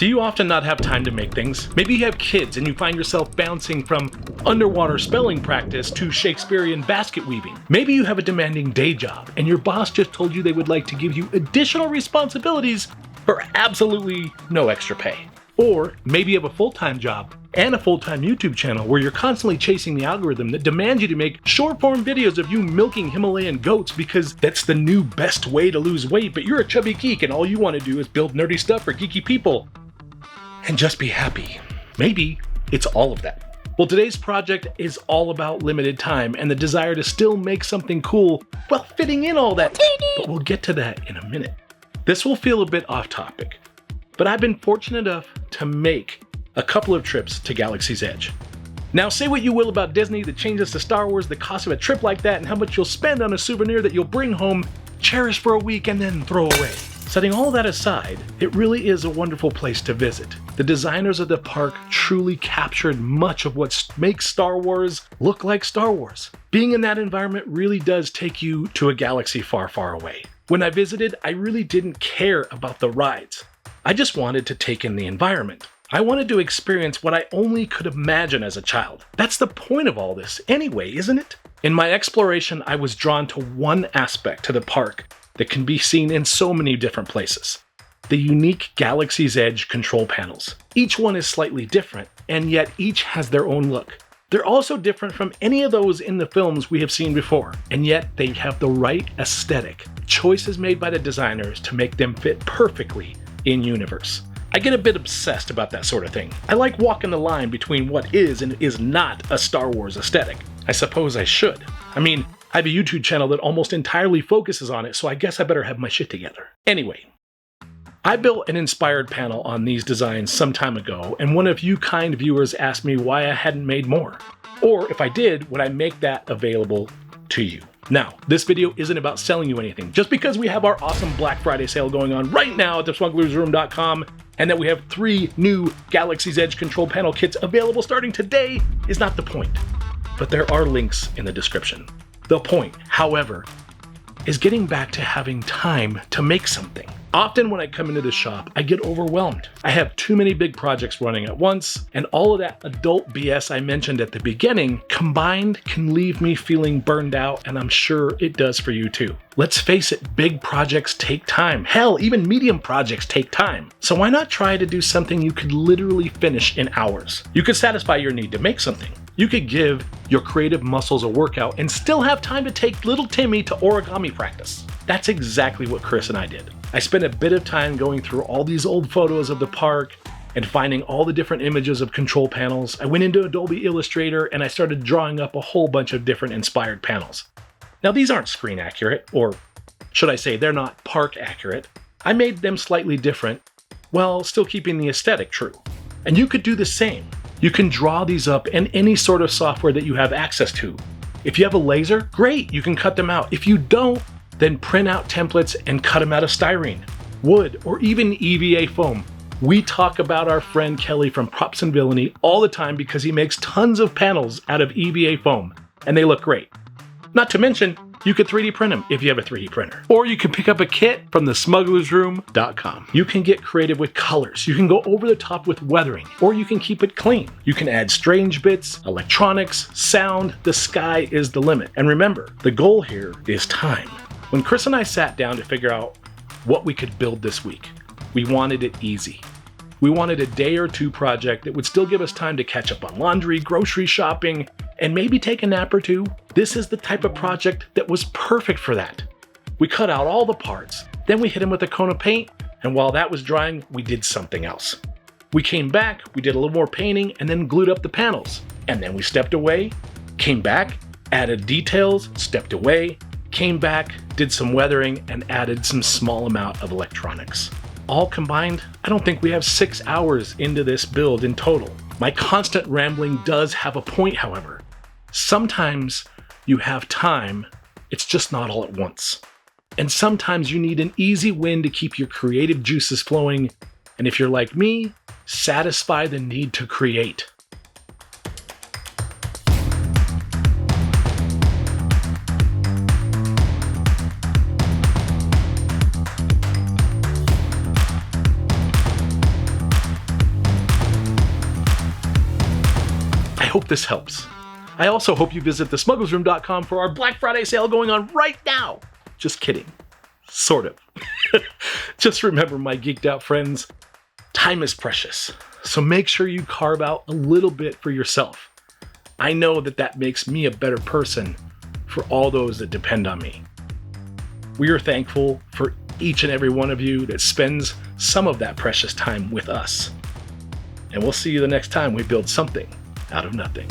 Do you often not have time to make things? Maybe you have kids and you find yourself bouncing from underwater spelling practice to Shakespearean basket weaving. Maybe you have a demanding day job and your boss just told you they would like to give you additional responsibilities for absolutely no extra pay. Or maybe you have a full-time job and a full-time YouTube channel where you're constantly chasing the algorithm that demands you to make short-form videos of you milking Himalayan goats because that's the new best way to lose weight, but you're a chubby geek and all you want to do is build nerdy stuff for geeky people and just be happy. Maybe it's all of that. Well, today's project is all about limited time and the desire to still make something cool while fitting in all that, but we'll get to that in a minute. This will feel a bit off topic, but I've been fortunate enough to make a couple of trips to Galaxy's Edge. Now, say what you will about Disney, the changes to Star Wars, the cost of a trip like that, and how much you'll spend on a souvenir that you'll bring home, cherish for a week, and then throw away. Setting all that aside, it really is a wonderful place to visit. The designers of the park truly captured much of what makes Star Wars look like Star Wars. Being in that environment really does take you to a galaxy far, far away. When I visited, I really didn't care about the rides. I just wanted to take in the environment. I wanted to experience what I only could imagine as a child. That's the point of all this anyway, isn't it? In my exploration, I was drawn to one aspect to the park that can be seen in so many different places. The unique Galaxy's Edge control panels. Each one is slightly different, and yet each has their own look. They're also different from any of those in the films we have seen before, and yet they have the right aesthetic. Choices made by the designers to make them fit perfectly in universe. I get a bit obsessed about that sort of thing. I like walking the line between what is and is not a Star Wars aesthetic. I suppose I should. I mean, I have a YouTube channel that almost entirely focuses on it, so I guess I better have my shit together. Anyway, I built an inspired panel on these designs some time ago, and one of you kind viewers asked me why I hadn't made more. Or if I did, would I make that available to you? Now, this video isn't about selling you anything. Just because we have our awesome Black Friday sale going on right now at thesmugglersroom.com and that we have 3 new Galaxy's Edge control panel kits available starting today is not the point. But there are links in the description. The point, however, is getting back to having time to make something. Often when I come into the shop, I get overwhelmed. I have too many big projects running at once, and all of that adult BS I mentioned at the beginning combined can leave me feeling burned out, and I'm sure it does for you too. Let's face it, big projects take time. Hell, even medium projects take time. So why not try to do something you could literally finish in hours? You could satisfy your need to make something. You could give your creative muscles a workout and still have time to take little Timmy to origami practice. That's exactly what Chris and I did. I spent a bit of time going through all these old photos of the park and finding all the different images of control panels. I went into Adobe Illustrator and I started drawing up a whole bunch of different inspired panels. Now these aren't screen accurate, or should I say they're not park accurate. I made them slightly different while still keeping the aesthetic true. And you could do the same. You can draw these up in any sort of software that you have access to. If you have a laser, great, you can cut them out. If you don't, then print out templates and cut them out of styrene, wood, or even EVA foam. We talk about our friend Kelly from Props and Villainy all the time because he makes tons of panels out of EVA foam, and they look great. Not to mention, you could 3D print them if you have a 3D printer. Or you can pick up a kit from thesmugglersroom.com. You can get creative with colors, you can go over the top with weathering, or you can keep it clean. You can add strange bits, electronics, sound, the sky is the limit. And remember, the goal here is time. When Chris and I sat down to figure out what we could build this week, we wanted it easy. We wanted a day or two project that would still give us time to catch up on laundry, grocery shopping, and maybe take a nap or two. This is the type of project that was perfect for that. We cut out all the parts, then we hit them with a cone of paint, and while that was drying, we did something else. We came back, we did a little more painting, and then glued up the panels. And then we stepped away, came back, added details, stepped away, came back, did some weathering, and added some small amount of electronics. All combined, I don't think we have 6 hours into this build in total. My constant rambling does have a point, however. Sometimes you have time, it's just not all at once. And sometimes you need an easy win to keep your creative juices flowing, and if you're like me, satisfy the need to create. I hope this helps. I also hope you visit thesmugglersroom.com for our Black Friday sale going on right now. Just kidding. Sort of. Just remember, my geeked out friends, time is precious. So make sure you carve out a little bit for yourself. I know that makes me a better person for all those that depend on me. We are thankful for each and every one of you that spends some of that precious time with us. And we'll see you the next time we build something out of nothing.